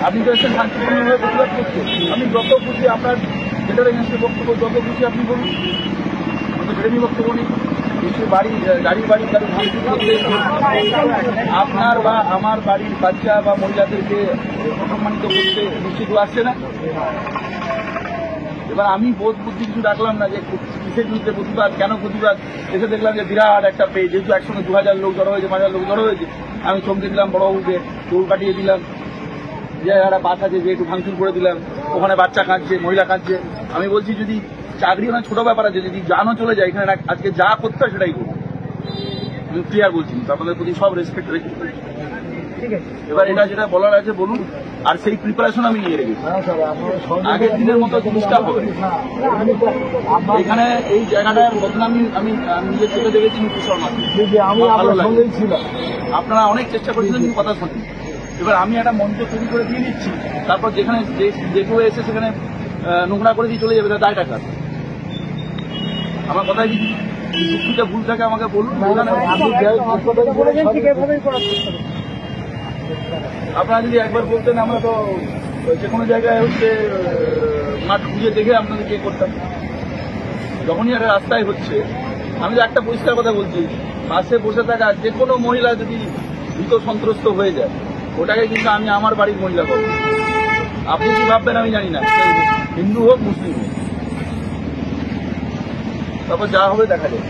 আপনি তো এসে শান্তিপূর্ণভাবে প্রতিবাদ করতে, আমি যত খুশি আপনার যেটার এগেন্সে বক্তব্য যত খুশি আপনি বলুন, কিন্তু প্রেমী বক্তব্য নেই। কিছু গাড়ির কারো ভাঙচুর করতে আপনার বা আমার বাড়ির বাচ্চা বা মহিলাদেরকে অসম্মানিত করতে নিশ্চিত আসছে না। এবার আমি বোধ বুদ্ধি কিছু রাখলাম না যে কিসের বিরুদ্ধে প্রতিবাদ, কেন প্রতিবাদ। এসে দেখলাম যে বিরাট একটা পেজ, যেহেতু একসঙ্গে 2000 লোক জড়ো হয়েছে, 5000 লোক জড়ো হয়েছে, আমি চমকে দিলাম বড়বাবুকে, দৌড় কাটিয়ে দিলাম যে একটা বাস আছে যে একটু ভাঙচুর করে দিলাম, ওখানে বাচ্চা কাঁদছে, মহিলা কাঁদছে। আমি বলছি যদি চাকরি না ছোট ব্যাপার আছে, যদি জানও চলে যায় এখানে আজকে যা করতে হয় সেটাই করবো। আমি ক্লিয়ার বলছি, আপনাদের প্রতি সব রেসপেক্ট রেখে। এবার এটা যেটা বলার আছে বলুন, আর সেই প্রিপারেশন আমি নিয়ে রেখেছি। আগের দিনের মতো জিনিসটা হবে এখানে। এই জায়গাটার বদনামি আমি নিজের চোখে দেখেছি নীতি শর্মা, আপনারা অনেক চেষ্টা করেছিলেন কিন্তু কথা শুনি। এবার আমি একটা মঞ্চ তৈরি করে দিয়ে দিচ্ছি, তারপর যেখানে যে কেউ এসে সেখানে নোংরা করে দিয়ে চলে যাবে, তার দায়টা কার? আমার কথায় যদি যুক্তিটা ভুল থাকে আমাকে বলুন। আপনারা যদি একবার বলতেন আমরা তো যে কোনো জায়গায় হচ্ছে মাঠ খুঁজে দেখে আপনাদেরকে করতাম। যখনই একটা রাস্তায় হচ্ছে, আমি তো একটা পরিষ্কার কথা বলছি, বাসে বসে থাকা যে কোনো মহিলা যদি ভীত সন্ত্রস্ত হয়ে যায়, ওটাকে কিন্তু আমি আমার বাড়ির মহিলা করবো। আপনি কি ভাববেন আমি জানি না, হিন্দু হোক মুসলিম হোক, তারপর যা হবে দেখা যাবে।